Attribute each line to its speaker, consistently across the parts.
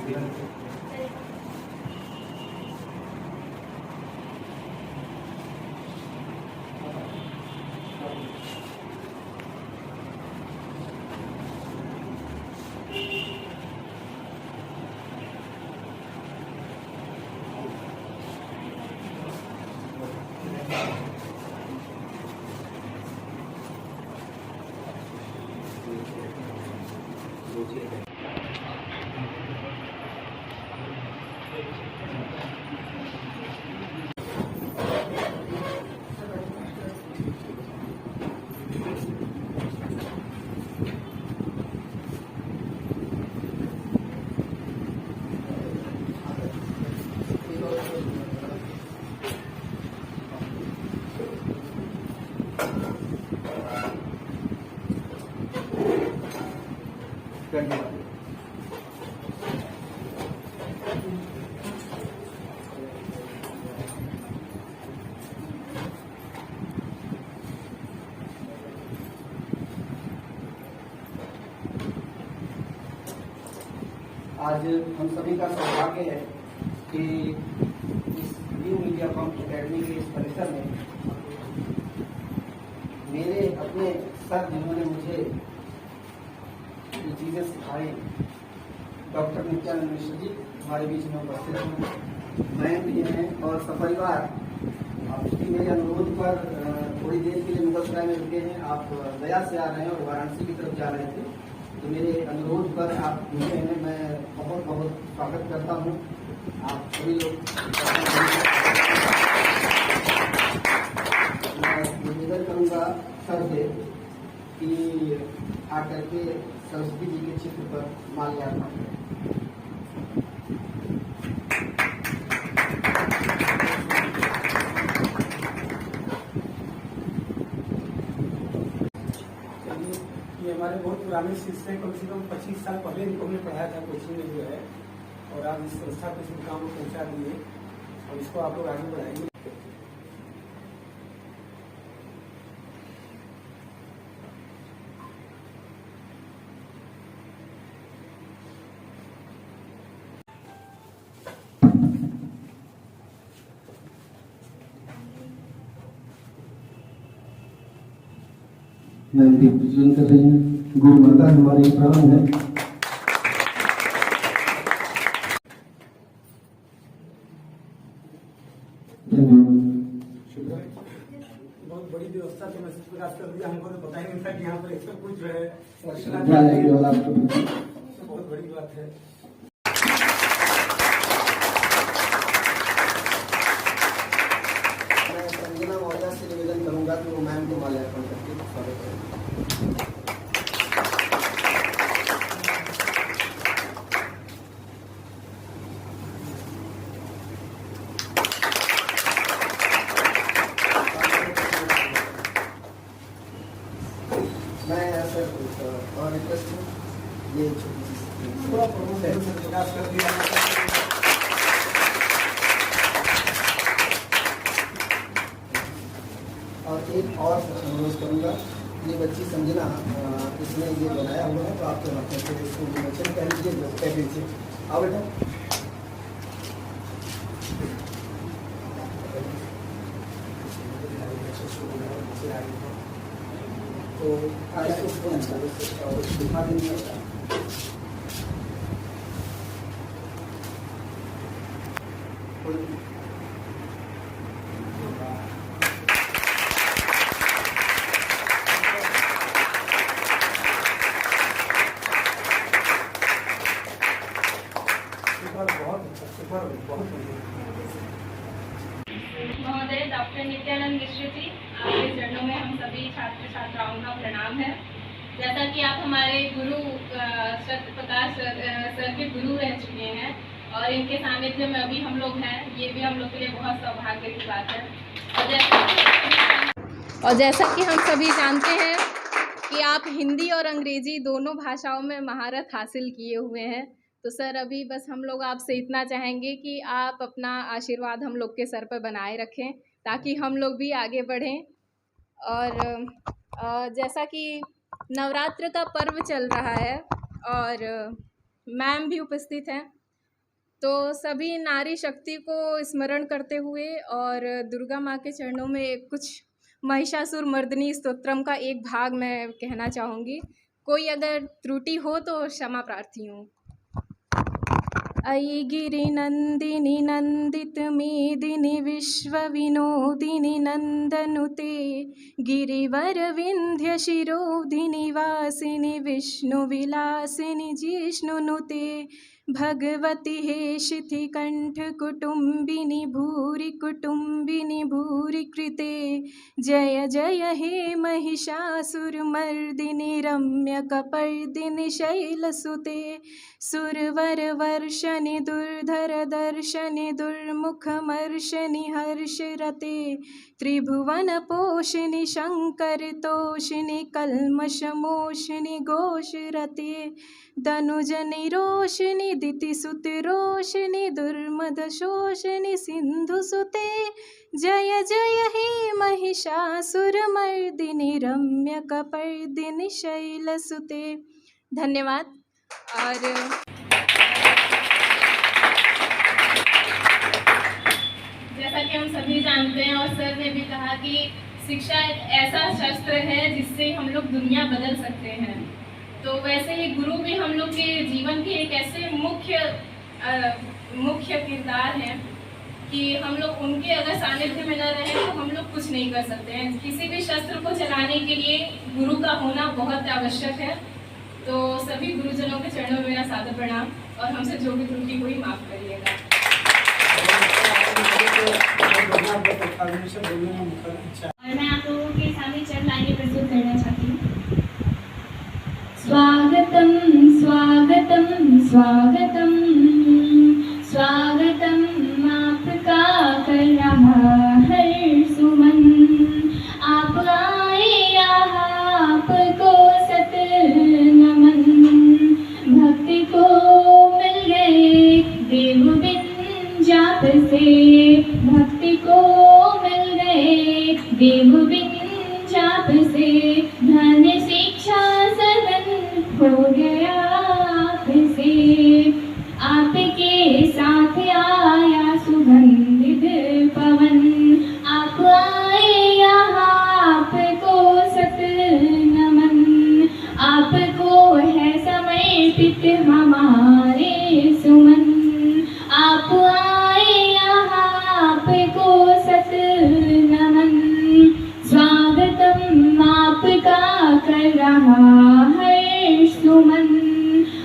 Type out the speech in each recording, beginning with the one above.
Speaker 1: आज हम सभी का सौभाग्य है कि इस न्यू मीडिया कॉम अकेडमी के इस परिसर में मेरे अपने सर जिन्होंने मुझे ये चीज़ें सिखाई, डॉक्टर नित्यानंद मिश्र जी हमारे बीच में उपस्थित हैं, मैं भी हैं और सपरिवार आपकी मेरे अनुरोध पर थोड़ी देर के लिए मुगलसराय में रुके हैं। आप गया से आ रहे हैं और वाराणसी की तरफ जा रहे थे, तो मेरे अनुरोध पर आप रुके हैं। मैं बहुत बहुत स्वागत करता हूँ आप सभी लोग। मैं निवेदन करूँगा सर से कि आकर के सरस्वती जी के चित्र पर माल्यार्पण करें।
Speaker 2: ये हमारे बहुत पुराने शिष्य कम से कम 25 साल पहले इनको हमने पढ़ाया था कोचिंग में जो है, और आज इस संस्था को इस मुकाम को पहुँचा दिए और इसको आप लोग आगे बढ़ाएंगे।
Speaker 3: मैं दीप प्रज्वलन कर रही हूँ। गुरु माता हमारी प्राण है।
Speaker 2: बहुत बड़ी व्यवस्था तो मैसेज प्रकाश कर दिया, हमको तो पता ही नहीं था कि यहाँ पर ऐसा कुछ जो है बहुत बड़ी बात है।
Speaker 1: मैं संजना मौर्य से निवेदन करूंगा कि वो मैम को माल्यार्पण करके स्वागत करें। मैं सर और रिक्वेस्ट ये
Speaker 2: पूरा प्रमोशन प्रकाश कर दिया।
Speaker 1: और एक और अनुरोध करूँगा, ये बच्ची संजना इसने ये बनाया हुआ है, तो आप तो अपने से इसको विमोचन कह लीजिए। आओ बेटा। तो इसको दिखा देंगे।
Speaker 4: महोदय डॉक्टर नित्यानंद मिश्र जी, आपके चरणों में हम सभी छात्र छात्राओं का प्रणाम है। जैसा कि आप हमारे गुरु सत्यप्रकाश सर के गुरु रह चुके हैं और इनके सानिध्य में अभी हम लोग हैं, ये भी हम लोग के लिए बहुत सौभाग्य की बात है। और जैसा कि हम सभी जानते हैं कि आप हिंदी और अंग्रेजी दोनों भाषाओं में महारत हासिल किए हुए हैं, तो सर अभी बस हम लोग आपसे इतना चाहेंगे कि आप अपना आशीर्वाद हम लोग के सर पर बनाए रखें ताकि हम लोग भी आगे बढ़ें। और जैसा कि नवरात्र का पर्व चल रहा है और मैम भी उपस्थित हैं,
Speaker 5: तो सभी नारी शक्ति को स्मरण करते हुए और दुर्गा माँ के चरणों में कुछ महिषासुर मर्दिनी स्तोत्रम का एक भाग मैं कहना चाहूँगी। कोई अगर त्रुटि हो तो क्षमा प्रार्थी हूँ। अयि गिरिनन्दिनि नन्दित मेदिनि विश्वविनोदिनि नन्दनुते गिरिवर विन्ध्य शिरोधिनि वासिनि विष्णुविलासिनि जिष्णुनुते भगवति हेशिथि कंठ कुटुम्बिनि भूरि कुटुम्बिनि भूरि कृते जय जय हे महिषासुरमर्दिनि रम्यकपर्दिनि शैलसुते सुरवर वर्षनि दुर्धर दर्शनि दुर्मुखमर्शनि हर्षरते त्रिभुवन पोषिणि शङ्करतोषिणि कल्मषमोषिणि घोषरते दनुजनि रोषिणि दितिसुतरोषिणि दुर्मदशोषिणि सिन्धुसुते जय जय हे महिषासुरमर्दिनि रम्यकपर्दिनि शैलसुते। धन्यवाद। और
Speaker 4: जैसा कि हम सभी जानते हैं और सर ने भी कहा कि शिक्षा एक ऐसा शस्त्र है जिससे हम लोग दुनिया बदल सकते हैं, तो वैसे ही गुरु भी हम लोग के जीवन के एक ऐसे मुख्य किरदार हैं कि हम लोग उनके अगर सानिध्य में न रहें तो हम लोग कुछ नहीं कर सकते हैं। किसी भी शस्त्र को चलाने के लिए गुरु का होना बहुत आवश्यक है। तो सभी गुरुजनों के चरणों में मेरा सादर प्रणाम और हमसे जो भी त्रुटि हुई माफ करिएगा।
Speaker 6: और मैं आप लोगों के सामने चंद लाइनें प्रस्तुत करना चाहती हूँ। स्वागतम स्वागतम स्वागतम स्वागतम आपका कर रहा हर सुमन। आप आए यहाँ आपको सत नमन। भक्ति को मिल गए देव बिन जाप से। भक्ति को मिल गए देव बिन जाप से। धन शिक्षा सदन हो गया आपसे। आपके साथ आया सुगंधित पवन। आप आए यहाँ आपको सत नमन। आपको है समर्पित हमारे सुमन। आप आए यहाँ आपको सत नमन। स्वागतम आपका कर रहा है सुमन।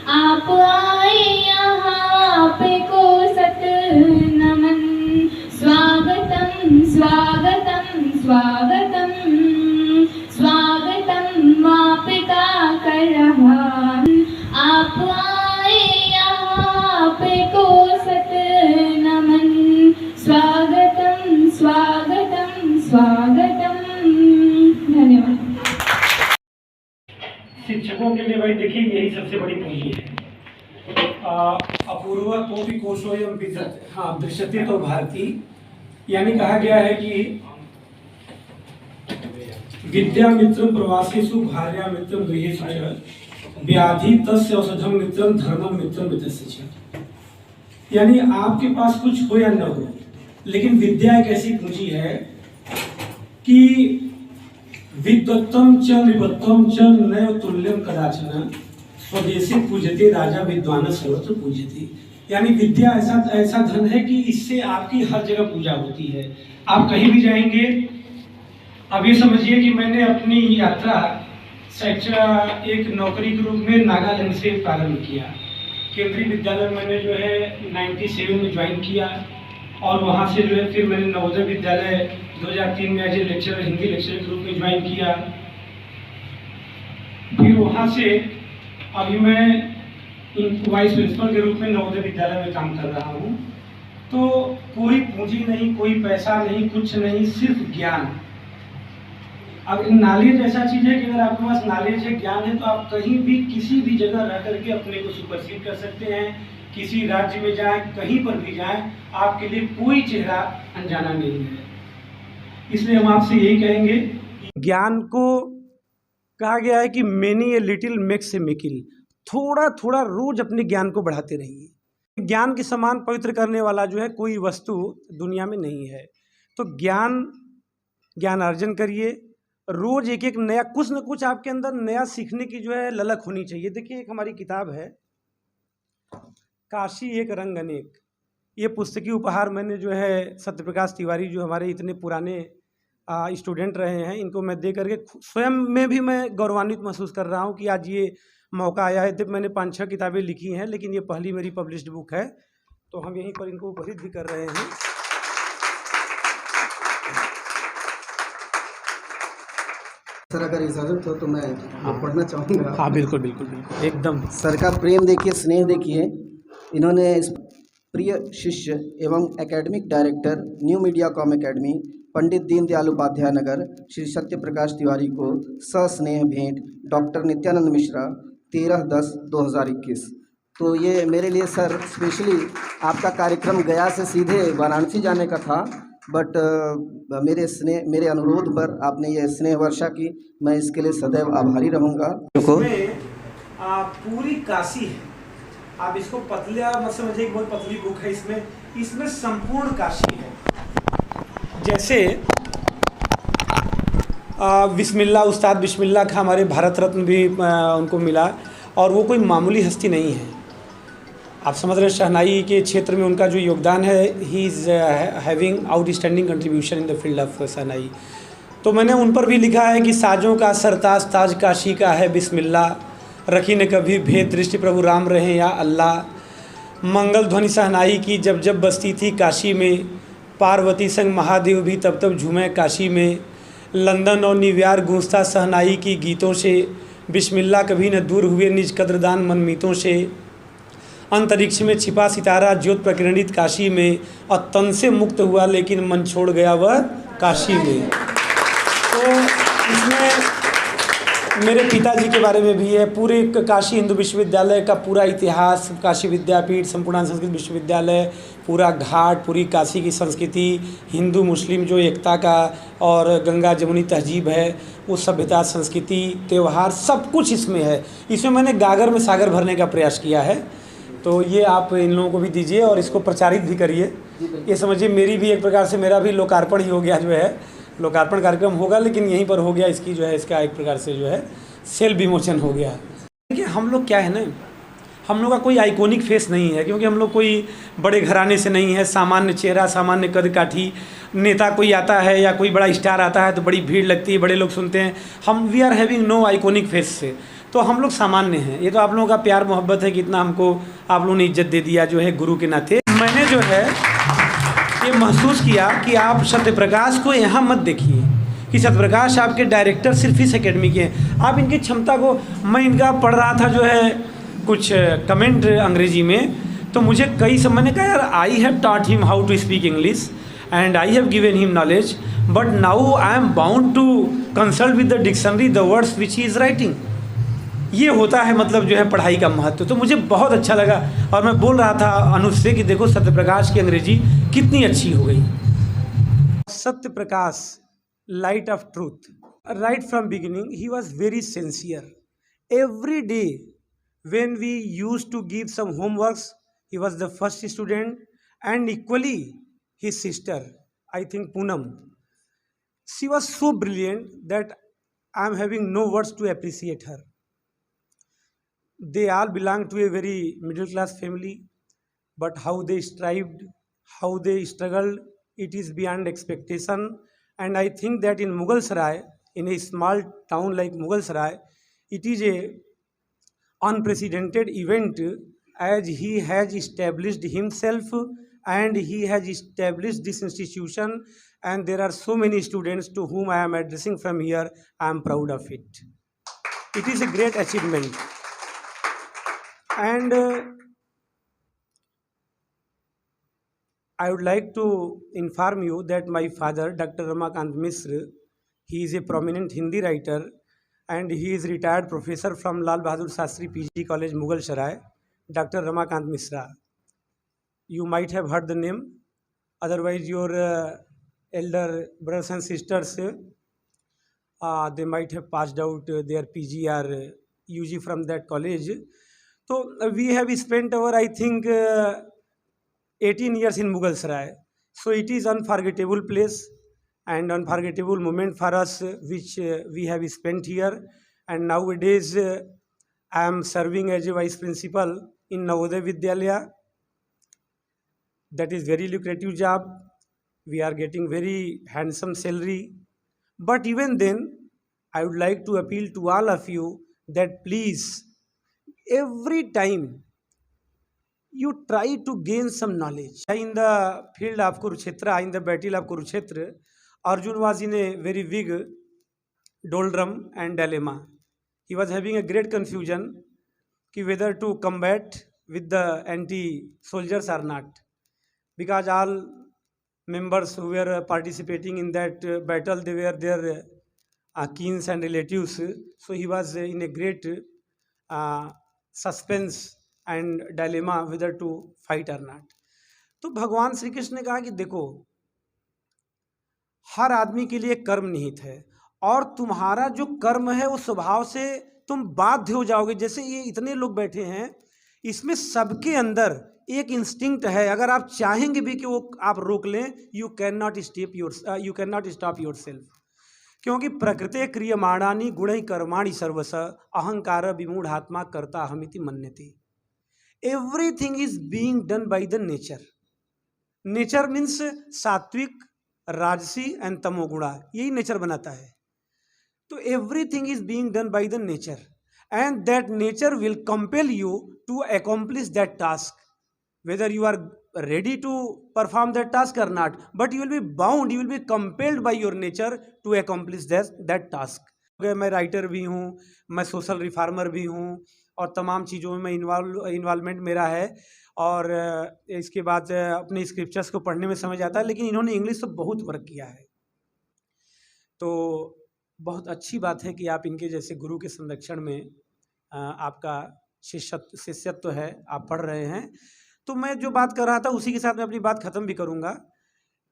Speaker 6: आप आए यहाँ आपको सत नमन। स्वागतम स्वागतम स्वागतम स्वागतम आपका कर रहा। आप आए यहाँ आपको सत नमन। स्वागतम स्वागतम स्वागतम। धन्यवाद।
Speaker 2: शिक्षकों के लिए भाई देखिए यही सबसे बड़ी पूंजी है। अपूर्व तो भी कोशोयम विद्यते, हाँ दृश्यते तो भारती, यानी कहा गया है कि विद्या मित्रम प्रवासेषु भार्या मित्रम गृहेषु च व्याधि तस्य औषधम मित्रम धर्मम मित्रम वितस्य च। यानी आपके पास कुछ हो या न हो, लेकिन विद्या एक ऐसी पूंजी है कि विद्वत्तम च निबद्धम च नैव तुल्यम कदाचन स्वदेशी पूजते राजा विद्वान सर्वत्र पूजते। यानी विद्या ऐसा धन है कि इससे आपकी हर जगह पूजा होती है। आप कहीं भी जाएंगे। अब ये समझिए कि मैंने अपनी यात्रा एक नौकरी के रूप में नागालैंड से प्रारंभ किया। केंद्रीय विद्यालय मैंने जो है 97 में ज्वाइन किया और वहाँ से जो है फिर मैंने नवोदय विद्यालय 2003 में as a lecturer Hindi lecturer के रूप में ज्वाइन किया। फिर वहाँ से अभी मैं वाइस प्रिंसिपल के रूप में नवोदय विद्यालय में काम कर रहा हूँ। तो कोई पूंजी नहीं, कोई पैसा नहीं, कुछ नहीं, सिर्फ ज्ञान। अब नॉलेज ऐसा चीज है कि अगर आपके पास नॉलेज है, ज्ञान है, तो आप कहीं भी किसी भी जगह रह करके अपने को सुपरसीड कर सकते हैं। किसी राज्य में जाएं, कहीं पर भी जाएं, आपके लिए कोई चेहरा अनजाना नहीं है। इसलिए हम आपसे यही कहेंगे, ज्ञान को कहा गया है कि many a little makes a मिकिल। थोड़ा थोड़ा रोज अपने ज्ञान को बढ़ाते रहिए। ज्ञान के समान पवित्र करने वाला जो है कोई वस्तु दुनिया में नहीं है। तो ज्ञान अर्जन करिए, रोज एक एक नया, कुछ न कुछ आपके अंदर नया सीखने की जो है ललक होनी चाहिए। देखिए, एक हमारी किताब है काशी एक रंग अनेक, ये पुस्तकीय उपहार मैंने जो है सत्यप्रकाश तिवारी जो हमारे इतने पुराने स्टूडेंट रहे हैं, इनको मैं दे करके स्वयं में भी मैं गौरवान्वित महसूस कर रहा हूँ कि आज ये मौका आया है। जब मैंने 5-6 किताबें लिखी हैं, लेकिन ये पहली मेरी पब्लिश्ड बुक है, तो हम यहीं पर इनको उपहित भी कर रहे हैं।
Speaker 1: सर अगर इजाज़त हो तो मैं पढ़ना चाहूँगा।
Speaker 2: हाँ, बिल्कुल बिल्कुल बिल्कुल, एकदम।
Speaker 1: सर का प्रेम देखिए, स्नेह देखिए। इन्होंने इस प्रिय शिष्य एवं academic director new media com academy Pandit Deendayal Upadhyay Nagar Shri Satyaprakash Tiwari को सस्नेह भेंट डॉक्टर नित्यानंद मिश्रा 13/10/2021। तो ये मेरे लिए सर स्पेशली आपका कार्यक्रम गया से सीधे वाराणसी जाने का था, बट मेरे अनुरोध पर आपने ये स्नेह वर्षा की, मैं इसके लिए सदैव आभारी रहूँगा।
Speaker 2: इसमें पूरी काशी है, आप इसको पतला मत समझिए, एक बहुत पतली बुक है। इसमें संपूर्ण काशी है। जैसे बिस्मिल्लाह, उस्ताद बिस्मिल्लाह का हमारे भारत रत्न भी उनको मिला, और वो कोई मामूली हस्ती नहीं है। आप समझ रहे हैं, शहनाई के क्षेत्र में उनका जो योगदान है, he is having outstanding contribution in the field of shehnai. तो मैंने उन पर भी लिखा है कि साजों का सरताज ताज काशी का है बिस्मिल्लाह, रखी न कभी भेद दृष्टि प्रभु राम रहे या अल्लाह। मंगल ध्वनि शहनाई की जब जब बसती थी काशी में, पार्वती संग महादेव भी तब तब झूमे काशी में। लंदन और न्यूयॉर्क गूंजता शहनाई की गीतों से, बिस्मिल्लाह कभी न दूर हुए निज कद्रदान मनमीतों से। अंतरिक्ष में छिपा सितारा ज्योत प्रकिरणित काशी में, और तन से मुक्त हुआ लेकिन मन छोड़ गया वह काशी में। तो इसमें मेरे पिताजी के बारे में भी है, पूरे काशी हिंदू विश्वविद्यालय का पूरा इतिहास, काशी विद्यापीठ, संपूर्ण संस्कृत विश्वविद्यालय, पूरा घाट, पूरी काशी की संस्कृति, हिंदू मुस्लिम जो एकता का और गंगा जमुनी तहजीब है, वो सभ्यता, संस्कृति, त्यौहार, सब कुछ इसमें है। इसमें मैंने गागर में सागर भरने का प्रयास किया है। तो ये आप इन लोगों को भी दीजिए और इसको प्रचारित भी करिए। ये समझिए मेरी भी एक प्रकार से, मेरा भी लोकार्पण ही हो गया, जो है लोकार्पण कार्यक्रम होगा, लेकिन यहीं पर हो गया। इसकी जो है, इसका एक प्रकार से जो है सेल विमोचन हो गया। देखिए, हम लोग क्या है ना, हम लोग का कोई आइकॉनिक फेस नहीं है, क्योंकि हम लोग कोई बड़े घराने से नहीं है। सामान्य चेहरा, सामान्य कद काठी। नेता कोई आता है या कोई बड़ा स्टार आता है तो बड़ी भीड़ लगती है, बड़े लोग सुनते हैं। हम we are having no iconic face से, तो हम लोग सामान्य हैं। ये तो आप लोगों का प्यार मोहब्बत है कि इतना हमको आप लोगों ने इज्जत दे दिया जो है गुरु के नाते। मैंने जो है ये महसूस किया कि आप सत्यप्रकाश को यहाँ मत देखिए कि सत्यप्रकाश आपके डायरेक्टर सिर्फ इस एकेडमी के हैं। आप इनकी क्षमता को, मैं इनका पढ़ रहा था जो है कुछ कमेंट अंग्रेजी में, तो मुझे कई समय ने कहा, यार I have taught him how to speak English and I have given him knowledge, but now I am bound to consult with the dictionary the words which he is writing. ये होता है मतलब जो है पढ़ाई का महत्व। तो मुझे बहुत अच्छा लगा, और मैं बोल रहा था अनुज से कि देखो सत्यप्रकाश की अंग्रेजी कितनी अच्छी हो गई। Satyaprakash, light of truth, right from beginning he was very sincere. Every day when we used to give some homeworks, he was the first student, and equally his sister, I think Poonam, she was so brilliant that I am having no words to appreciate her. They all belong to a very middle class family, but how they strived, how they struggled, it is beyond expectation. And I think that in Mughalsarai, in a small town like Mughalsarai, it is a unprecedented event, as he has established himself and he has established this institution, and there are so many students to whom I am addressing from here. I am proud of it. It is a great achievement. And I would like to inform you that my father, Dr. Ramakant Misra, he is a prominent Hindi writer, and he is retired professor from Lal Bahadur Shastri PG College, Mughalsarai, Dr. Ramakant Misra. You might have heard the name, otherwise your elder brothers and sisters, they might have passed out their PG or UG from that college. तो we have spent our I think 18 years in Mughal Sarai. So it is unforgettable place and unforgettable moment for us which we have spent here. And nowadays I am serving as a vice principal in Navodaya Vidyalaya. That is very lucrative job. We are getting very handsome salary. But even then, I would like to appeal to all of you that please, every time you try to gain some knowledge. In the field of Kurukshetra, in the battle of Kurukshetra, Arjun was in a very big doldrum and dilemma. He was having a great confusion whether to combat with the anti-soldiers or not. Because all members who were participating in that battle, they were their kins and relatives. So he was in a great suspense and dilemma whether to fight और not. तो भगवान श्री कृष्ण ने कहा कि देखो, हर आदमी के लिए कर्म निहित है और तुम्हारा जो कर्म है वो स्वभाव से तुम बाध्य हो जाओगे. जैसे ये इतने लोग बैठे हैं, इसमें सबके अंदर एक इंस्टिंक्ट है, अगर आप चाहेंगे भी कि वो आप रोक लें, you can not stop your self. क्योंकि प्रकृते क्रियमाणानि गुणैः कर्माणि सर्वश अहंकार विमूढ़ात्मा कर्ता अहमिति मन्यते. Everything is being done by the nature. Nature means सात्विक, राजसी एंड तमोगुणा, यही नेचर बनाता है. तो everything is being done by the nature and that nature will compel you to accomplish that task, whether you are ready to perform that task or not, but you will be bound, you will be compelled by your nature to accomplish that task. मैं writer भी हूँ, मैं social reformer भी हूँ और तमाम चीज़ों में इन्वॉल्वमेंट मेरा है. और इसके बाद अपने स्क्रिप्चर्स को पढ़ने में समझ आता है, लेकिन इन्होंने इंग्लिश तो बहुत वर्क किया है. तो बहुत अच्छी बात है कि आप इनके जैसे गुरु के संरक्षण में आपका शिष्यत्व है, आप पढ़ रहे हैं. तो मैं जो बात कर रहा था उसी के साथ मैं अपनी बात ख़त्म भी करूँगा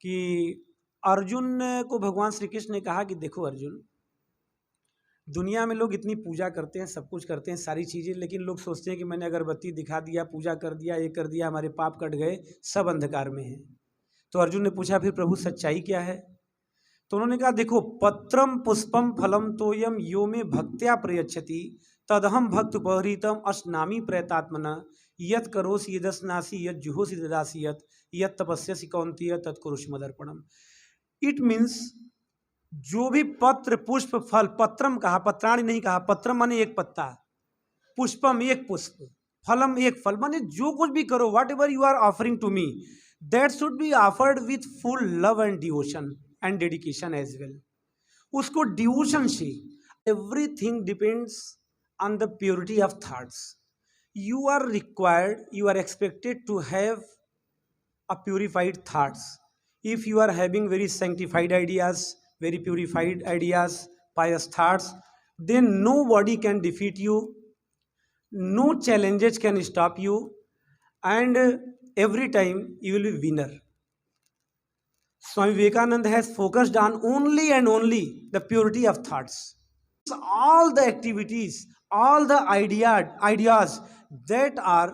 Speaker 2: कि अर्जुन को भगवान श्री कृष्ण ने कहा कि देखो अर्जुन, दुनिया में लोग इतनी पूजा करते हैं, सब कुछ करते हैं, सारी चीज़ें, लेकिन लोग सोचते हैं कि मैंने अगरबत्ती दिखा दिया, पूजा कर दिया, ये कर दिया, हमारे पाप कट गए, सब अंधकार में है. तो अर्जुन ने पूछा फिर प्रभु सच्चाई क्या है? तो उन्होंने कहा देखो, पत्रम पुष्पम फलम तोयम यो में भक्त्या प्रयच्छति तदहम भक्त उपहृतम अस्नामी प्रयतात्मना यत करोसि यदस्नासि यत जुहोसि ददासि यत तपस्यसि कौन्तेय तत्कुरुष्व मदर्पणम. इट मीन्स जो भी पत्र पुष्प फल, पत्रम कहा, पत्राणि नहीं कहा, पत्रम माने एक पत्ता, पुष्पम एक पुष्प, फलम एक फल, माने जो कुछ भी करो, whatever you are offering to me, that should be offered with full love and devotion and dedication as well. उसको डिवोशन से, everything depends on the purity of thoughts. You are required, you are expected to have a purified thoughts. If you are having very sanctified ideas, very purified ideas, pious thoughts, then nobody can defeat you, no challenges can stop you, and every time you will be winner. Swami Vivekananda has focused on only and only the purity of thoughts. All the activities, all the ideas that are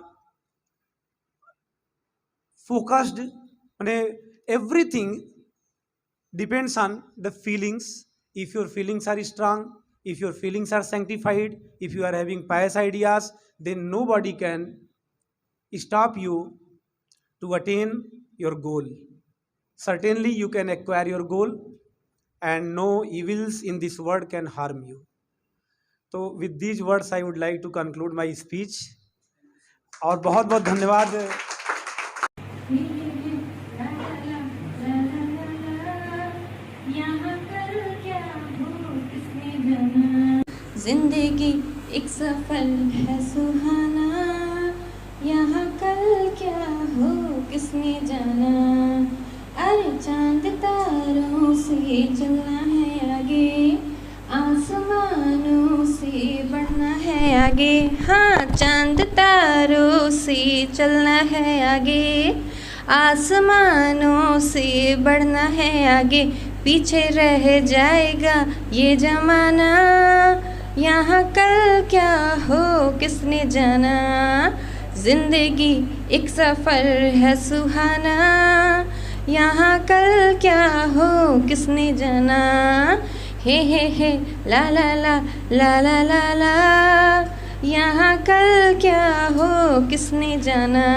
Speaker 2: focused, everything depends on the feelings. If your feelings are strong, if your feelings are sanctified, if you are having pious ideas, then nobody can stop you to attain your goal. Certainly you can acquire your goal and no evils in this world can harm you. So with these words I would like to conclude my speech. और बहुत बहुत धन्यवाद.
Speaker 6: जिंदगी एक सफल है सुहाना, यहाँ कल क्या हो किसने जाना. अरे चांद तारों से चलना है आगे, आसमानों से बढ़ना है आगे. हाँ, चांद तारों से चलना है आगे, आसमानों से बढ़ना है आगे. पीछे रह जाएगा ये जमाना, यहाँ कल क्या हो किसने जाना, जिंदगी एक सफ़र है सुहाना। यहाँ कल क्या हो किसने जाना, हे ला ला ला ला ला ला ला। यहाँ कल क्या हो किसने जाना,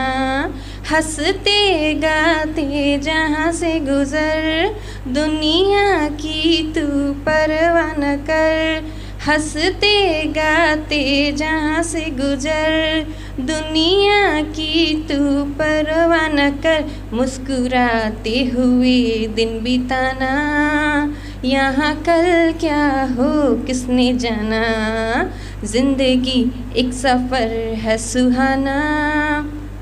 Speaker 6: हंसते गाते जहाँ से गुज़र, दुनिया की तू परवाह न कर। हंसते गाते जहाँ से गुज़र, दुनिया की तू परवाह न कर। मुस्कुराते हुए दिन बिताना, यहाँ कल क्या हो किसने जाना, जिंदगी एक सफ़र है सुहाना।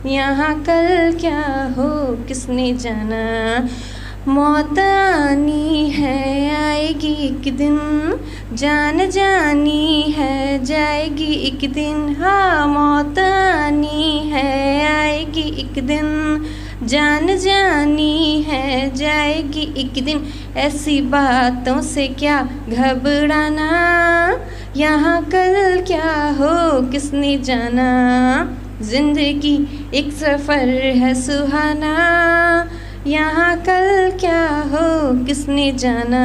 Speaker 6: यहाँ कल क्या हो किसने जाना, मौत आनी है आएगी एक दिन, जान जानी है जाएगी एक दिन। हाँ मौत आनी है आएगी एक दिन, जान जानी है जाएगी एक दिन। ऐसी बातों से क्या घबराना, यहाँ कल क्या हो किसने जाना, जिंदगी एक सफ़र है सुहाना। यहाँ कल क्या हो किसने जाना,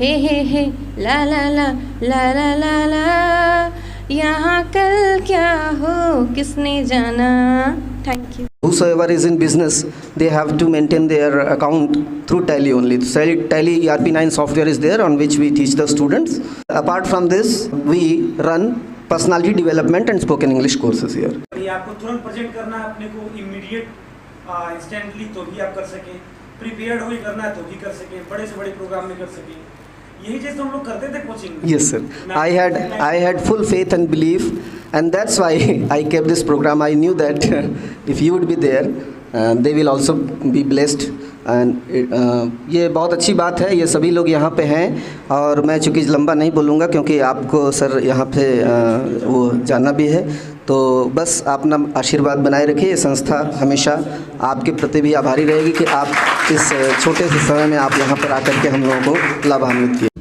Speaker 6: हे ला ला ला ला ला ला ला। यहाँ कल क्या हो किसने जाना। Thank you.
Speaker 3: Whosoever is in business, they have to maintain their account through Tally only. Tally ERP9 software is there on which we teach the students. Apart from this, we run personality development and spoken English courses here.
Speaker 2: ये आपको तुरंत present करना है अपने को immediate instantly, तो भी आप कर सकें। प्रिपेयर्ड होकर करना है तो भी कर सकें, बड़े से बड़े प्रोग्राम में कर सकें। यही चीज़ तो हम लोग करते थे कोचिंग में।
Speaker 3: Yes sir, I had full faith and belief, and that's why I kept this program. I knew that if you would be there, they will also be blessed. ये बहुत अच्छी बात है, ये सभी लोग यहाँ पे हैं। और मैं चूँकि लंबा नहीं बोलूँगा क्योंकि आपको सर यहाँ पे वो जानना भी है, तो बस आप अपना आशीर्वाद बनाए रखिए। ये संस्था हमेशा आपके प्रति भी आभारी रहेगी कि आप इस छोटे से समय में आप यहाँ पर आकर के हम लोगों को लाभान्वित किए।